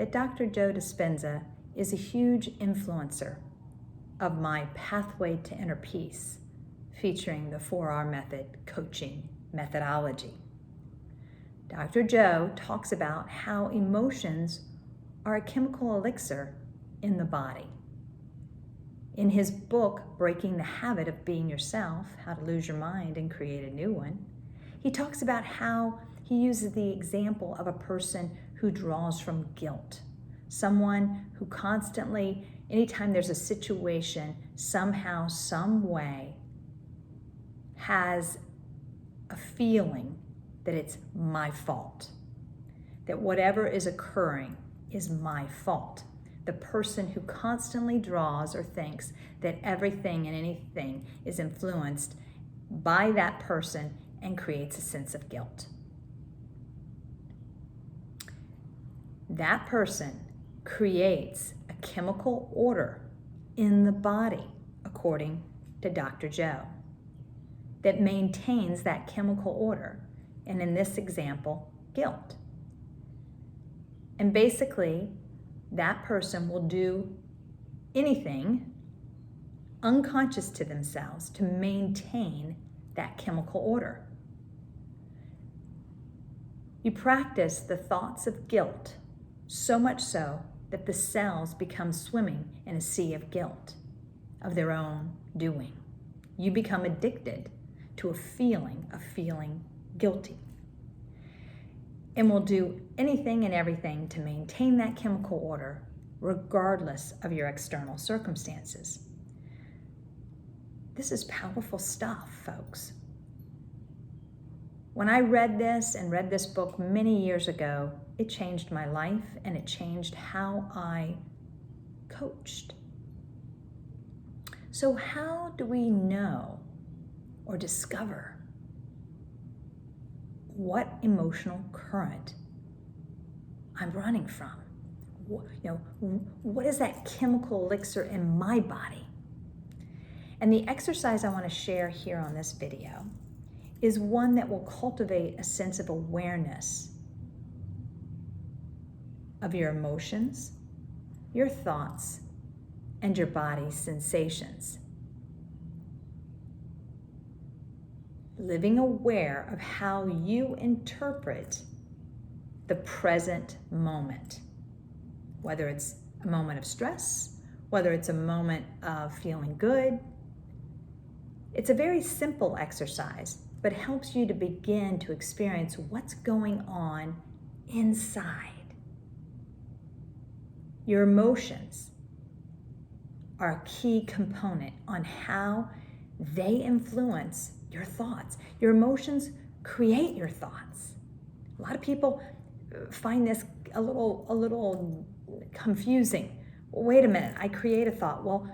that Dr. Joe Dispenza is a huge influencer of my Pathway to Inner Peace, featuring the 4R method coaching methodology. Dr. Joe talks about how emotions are a chemical elixir in the body. In his book, Breaking the Habit of Being Yourself, How to Lose Your Mind and Create a New One, he talks about how he uses the example of a person who draws from guilt. Someone who constantly, anytime there's a situation, somehow, some way, has a feeling that it's my fault, that whatever is occurring is my fault. The person who constantly draws or thinks that everything and anything is influenced by that person and creates a sense of guilt. That person creates a chemical order in the body, according to Dr. Joe, that maintains that chemical order, and in this example, guilt. And basically, that person will do anything unconscious to themselves to maintain that chemical order. You practice the thoughts of guilt so much so that the cells become swimming in a sea of guilt, of their own doing. You become addicted to a feeling of feeling guilty, and will do anything and everything to maintain that chemical order regardless of your external circumstances. This is powerful stuff, folks. When I read this book many years ago, it changed my life and it changed how I coached. So how do we know or discover what emotional current I'm running from? What is that chemical elixir in my body? And the exercise I want to share here on this video is one that will cultivate a sense of awareness of your emotions, your thoughts, and your body's sensations. Living aware of how you interpret the present moment, whether it's a moment of stress, whether it's a moment of feeling good. It's a very simple exercise, but helps you to begin to experience what's going on inside. Your emotions are a key component on how they influence your thoughts. Your emotions create your thoughts. A lot of people find this a little confusing. Well, wait a minute, I create a thought. Well,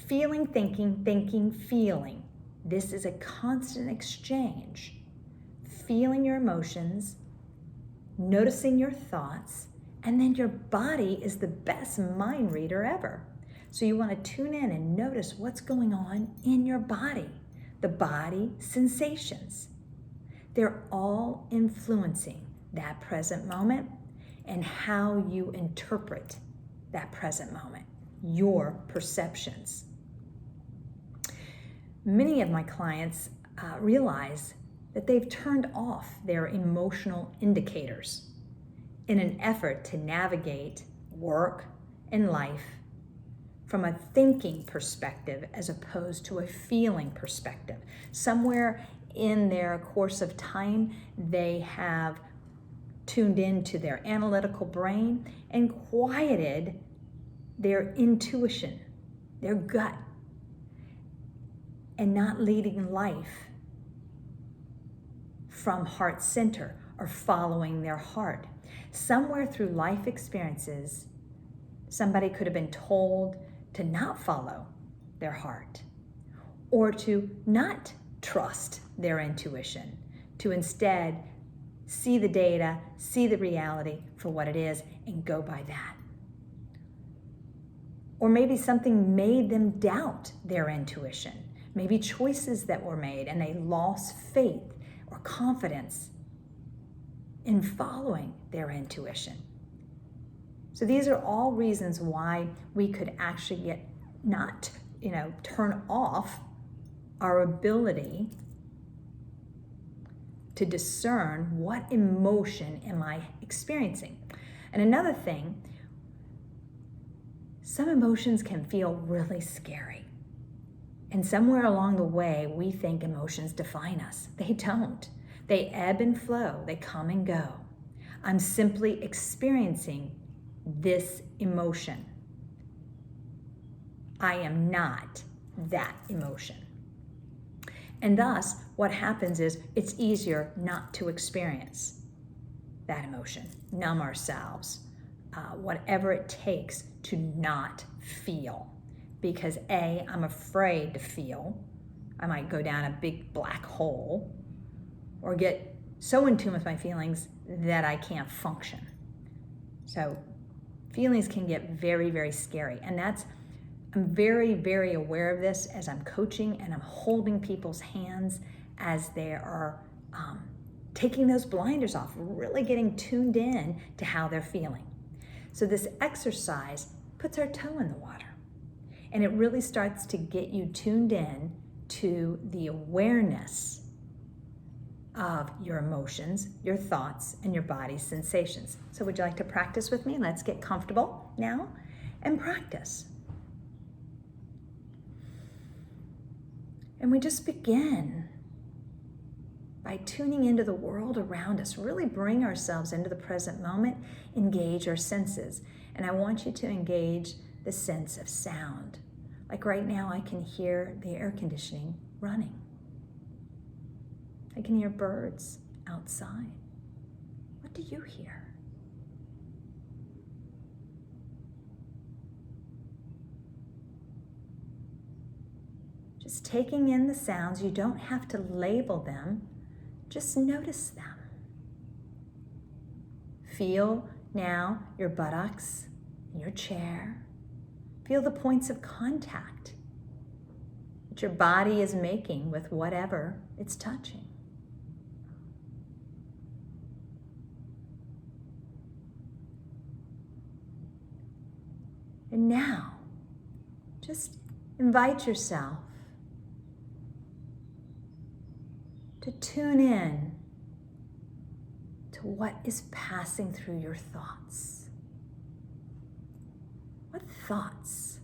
feeling, thinking, feeling. This is a constant exchange. Feeling your emotions, noticing your thoughts, and then your body is the best mind reader ever. So you want to tune in and notice what's going on in your body, the body sensations. They're all influencing that present moment and how you interpret that present moment, your perceptions. Many of my clients realize that they've turned off their emotional indicators in an effort to navigate work and life from a thinking perspective as opposed to a feeling perspective. Somewhere in their course of time, they have tuned into their analytical brain and quieted their intuition, their gut, and not leading life from heart center or following their heart. Somewhere through life experiences, somebody could have been told to not follow their heart or to not trust their intuition, to instead see the data, see the reality for what it is, and go by that. Or maybe something made them doubt their intuition. Maybe choices that were made and they lost faith or confidence in following their intuition. So these are all reasons why we could actually get not, turn off our ability to discern what emotion am I experiencing. And another thing, some emotions can feel really scary. And somewhere along the way, we think emotions define us. They don't. They ebb and flow. They come and go. I'm simply experiencing this emotion. I am not that emotion. And thus, what happens is it's easier not to experience that emotion, numb ourselves, whatever it takes to not feel. Because A, I'm afraid to feel. I might go down a big black hole or get so in tune with my feelings that I can't function. So feelings can get very, very scary. And I'm very, very aware of this as I'm coaching and I'm holding people's hands as they are taking those blinders off, really getting tuned in to how they're feeling. So this exercise puts our toe in the water. And it really starts to get you tuned in to the awareness of your emotions, your thoughts, and your body's sensations. So would you like to practice with me? Let's get comfortable now and practice. And we just begin by tuning into the world around us, really bring ourselves into the present moment, engage our senses. And I want you to engage the sense of sound. Like right now, I can hear the air conditioning running. I can hear birds outside. What do you hear? Just taking in the sounds, you don't have to label them, just notice them. Feel now your buttocks in your chair. Feel the points of contact that your body is making with whatever it's touching. And now, just invite yourself to tune in to what is passing through your thoughts. What thoughts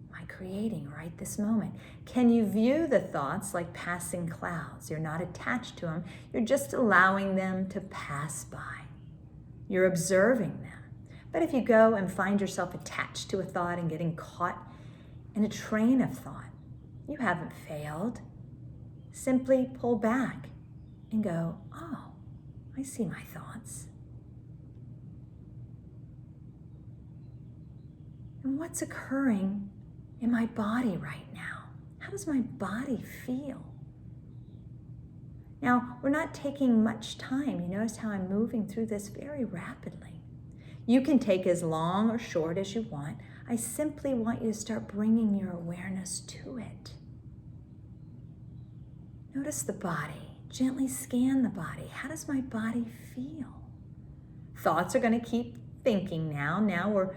am I creating right this moment? Can you view the thoughts like passing clouds? You're not attached to them. You're just allowing them to pass by. You're observing them. But if you go and find yourself attached to a thought and getting caught in a train of thought, you haven't failed. Simply pull back and go, oh, I see my thoughts. And what's occurring in my body right now? How does my body feel? Now, we're not taking much time. You notice how I'm moving through this very rapidly. You can take as long or short as you want. I simply want you to start bringing your awareness to it. Notice the body. Gently scan the body. How does my body feel? Thoughts are going to keep thinking now. Now we're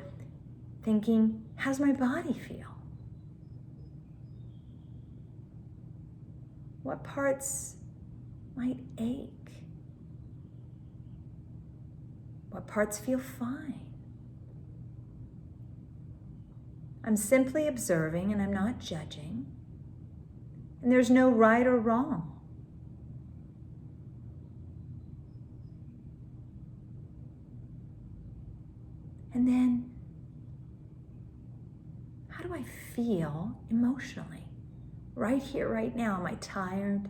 thinking, how does my body feel? What parts might ache? What parts feel fine? I'm simply observing and I'm not judging. And there's no right or wrong. And then, how do I feel emotionally? Right here, right now, am I tired?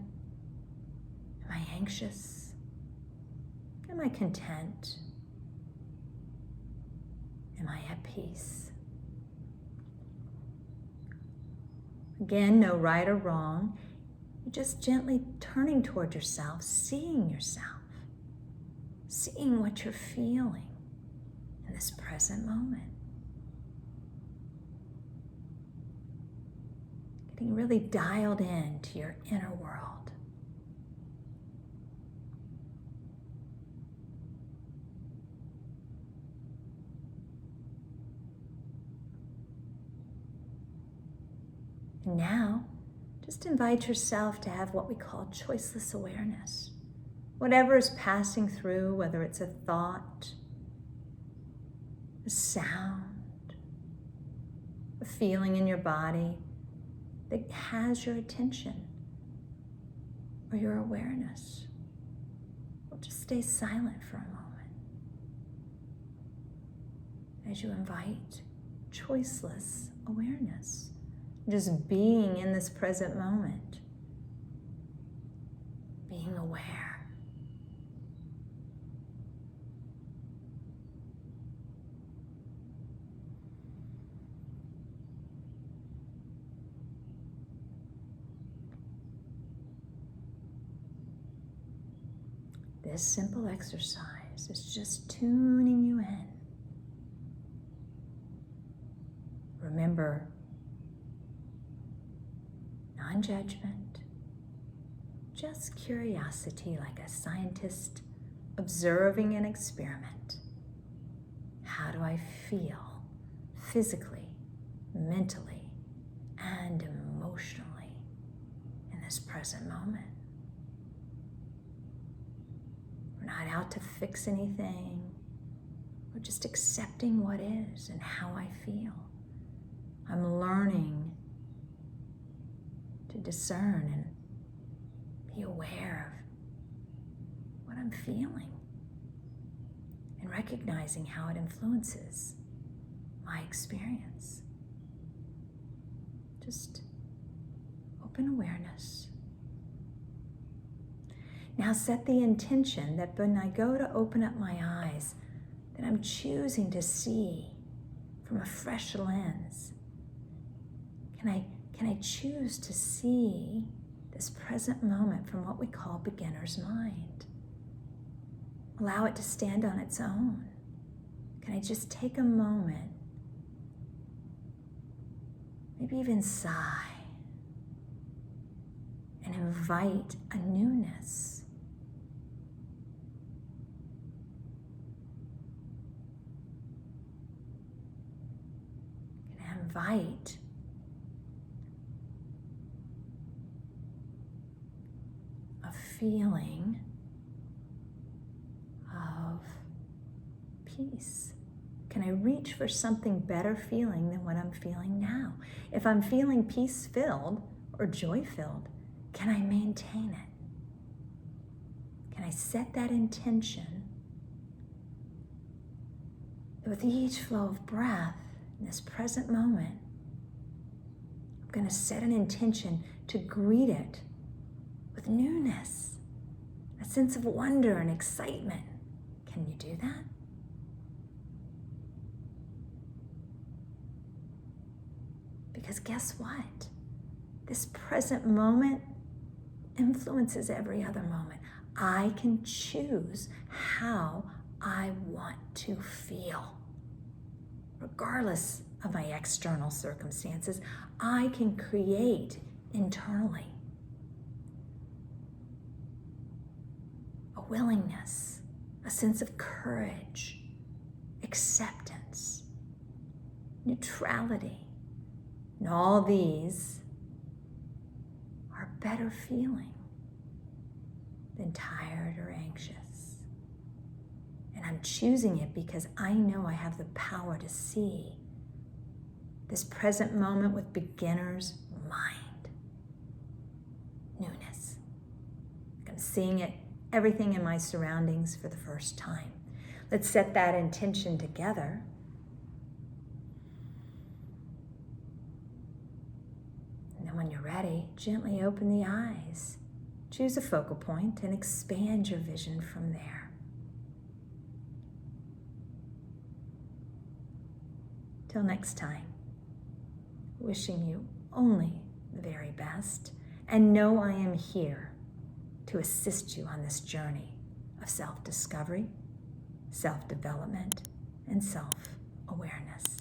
Am I anxious? Am I content? Am I at peace? Again, no right or wrong. You're just gently turning toward yourself, seeing what you're feeling in this present moment. Getting really dialed in to your inner world. And now, just invite yourself to have what we call choiceless awareness. Whatever is passing through, whether it's a thought, a sound, a feeling in your body that has your attention or your awareness, well, just stay silent for a moment as you invite choiceless awareness. Just being in this present moment, being aware. This simple exercise is just tuning you in. Remember, non-judgment, just curiosity like a scientist observing an experiment. How do I feel physically, mentally, and emotionally in this present moment? We're not out to fix anything. We're just accepting what is and how I feel. I'm learning to discern and be aware of what I'm feeling and recognizing how it influences my experience. Just open awareness. Now set the intention that when I go to open up my eyes, that I'm choosing to see from a fresh lens. Can I choose to see this present moment from what we call beginner's mind? Allow it to stand on its own. Can I just take a moment, maybe even sigh, and invite a newness? Can I invite a feeling of peace? Can I reach for something better feeling than what I'm feeling now? If I'm feeling peace-filled or joy-filled, can I maintain it? Can I set that intention that with each flow of breath in this present moment, I'm going to set an intention to greet it with newness, a sense of wonder and excitement. Can you do that? Because guess what? This present moment influences every other moment. I can choose how I want to feel. Regardless of my external circumstances, I can create internally a willingness, a sense of courage, acceptance, neutrality. And all these are better feeling than tired or anxious. And I'm choosing it because I know I have the power to see this present moment with beginner's mind. Newness. I'm seeing it, everything in my surroundings for the first time. Let's set that intention together. And then when you're ready, gently open the eyes. Choose a focal point and expand your vision from there. Till next time, wishing you only the very best, and know I am here to assist you on this journey of self-discovery, self-development, and self-awareness.